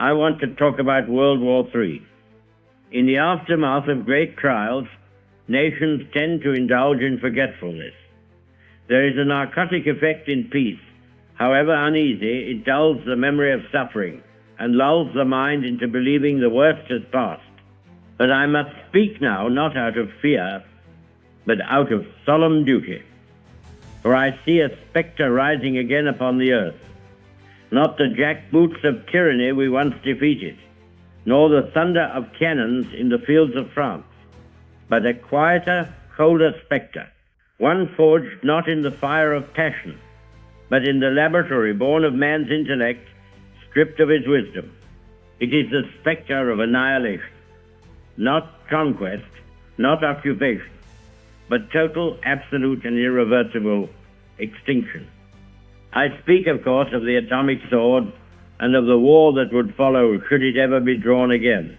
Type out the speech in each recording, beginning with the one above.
I want to talk about World War III. In the aftermath of great trials, nations tend to indulge in forgetfulness. There is a narcotic effect in peace. However uneasy, it dulls the memory of suffering and lulls the mind into believing the worst has passed. But I must speak now not out of fear, but out of solemn duty. For I see a specter rising again upon the earth. Not the jackboots of tyranny we once defeated, nor the thunder of cannons in the fields of France, but a quieter, colder specter, one forged not in the fire of passion, but in the laboratory born of man's intellect, stripped of his wisdom. It is the specter of annihilation, not conquest, not occupation, but total, absolute, and irreversible extinction. I speak, of course, of the atomic sword and of the war that would follow should it ever be drawn again.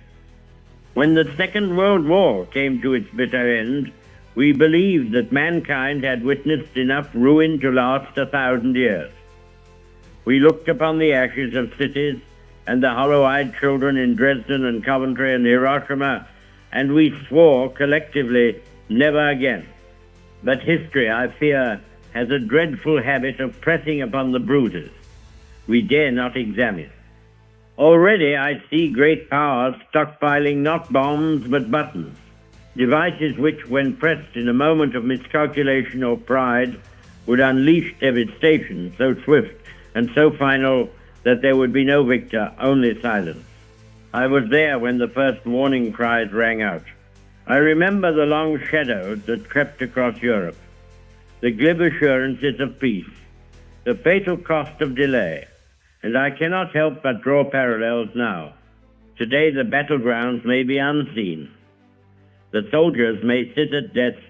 When the Second World War came to its bitter end, we believed that mankind had witnessed enough ruin to last 1,000 years. We looked upon the ashes of cities and the hollow-eyed children in Dresden and Coventry and Hiroshima, and we swore collectively, never again. But history, I fear, has a dreadful habit of pressing upon the bruises we dare not examine. Already I see great powers stockpiling not bombs but buttons, devices which, when pressed in a moment of miscalculation or pride, would unleash devastation so swift and so final that there would be no victor, only silence. I was there when the first warning cries rang out. I remember the long shadows that crept across Europe, the glib assurances of peace, the fatal cost of delay, and I cannot help but draw parallels now. Today the battlegrounds may be unseen. The soldiers may sit at desks,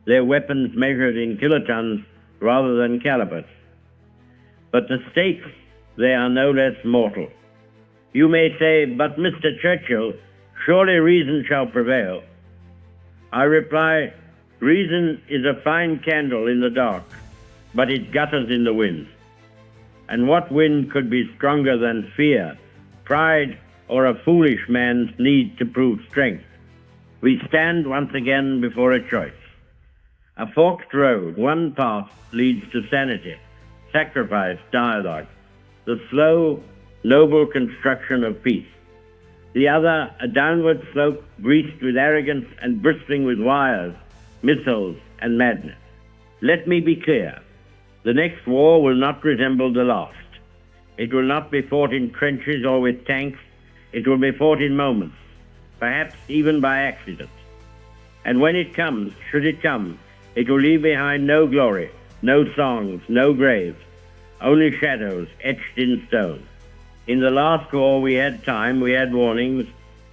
their weapons measured in kilotons rather than calibers. But the stakes, they are no less mortal. You may say, but Mr. Churchill, surely reason shall prevail. I reply, reason is a fine candle in the dark, but it gutters in the wind. And what wind could be stronger than fear, pride, or a foolish man's need to prove strength? We stand once again before a choice. A forked road, one path leads to sanity, sacrifice, dialogue, the slow, noble construction of peace. The other, a downward slope greased with arrogance and bristling with wires, missiles, and madness. Let me be clear. The next war will not resemble the last. It will not be fought in trenches or with tanks. It will be fought in moments, perhaps even by accident. And when it comes, should it come, it will leave behind no glory, no songs, no graves, only shadows etched in stone. In the last war we had time, we had warnings,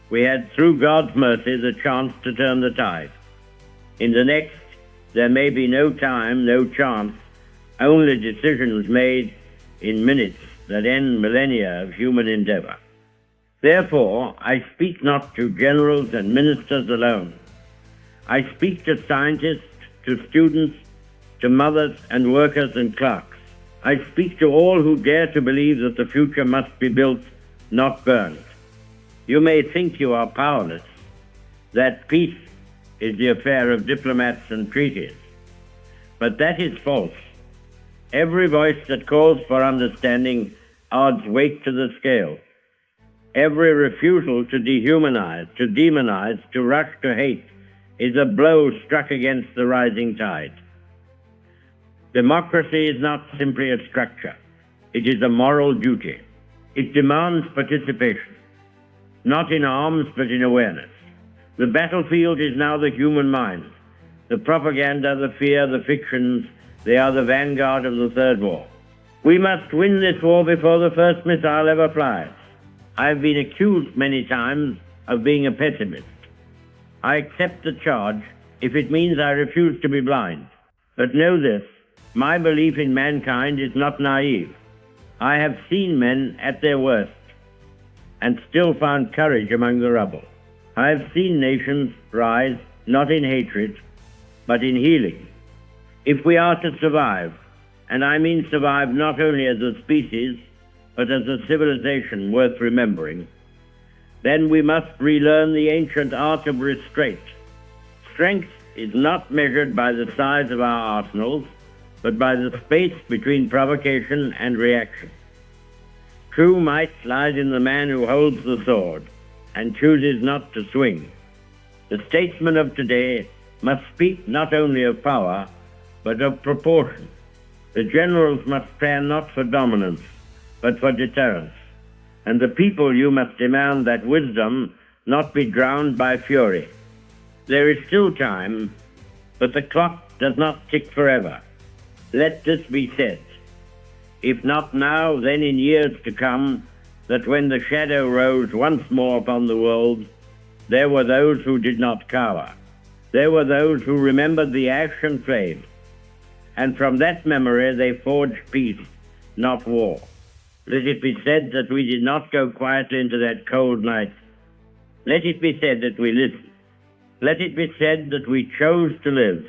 we had, through God's mercy, the chance to turn the tide. In the next, there may be no time, no chance, only decisions made in minutes that end millennia of human endeavor. Therefore, I speak not to generals and ministers alone. I speak to scientists, to students, to mothers and workers and clerks. I speak to all who dare to believe that the future must be built, not burned. You may think you are powerless, that peace is the affair of diplomats and treaties. But that is false. Every voice that calls for understanding adds weight to the scale. Every refusal to dehumanize, to demonize, to rush to hate is a blow struck against the rising tide. Democracy is not simply a structure. It is a moral duty. It demands participation, not in arms but in awareness. The battlefield is now the human mind. The propaganda, the fear, the fictions, they are the vanguard of the third war. We must win this war before the first missile ever flies. I have been accused many times of being a pessimist. I accept the charge if it means I refuse to be blind. But know this, my belief in mankind is not naive. I have seen men at their worst and still found courage among the rubble. I have seen nations rise not in hatred, but in healing. If we are to survive, and I mean survive not only as a species, but as a civilization worth remembering, then we must relearn the ancient art of restraint. Strength is not measured by the size of our arsenals, but by the space between provocation and reaction. True might lies in the man who holds the sword and chooses not to swing. The statesman of today must speak not only of power, but of proportion. The generals must plan not for dominance, but for deterrence. And the people, you must demand that wisdom not be drowned by fury. There is still time, but the clock does not tick forever. Let this be said, if not now, then in years to come, that when the shadow rose once more upon the world, there were those who did not cower. There were those who remembered the ash and flame, and from that memory they forged peace, not war. Let it be said that we did not go quietly into that cold night. Let it be said that we listened. Let it be said that we chose to live.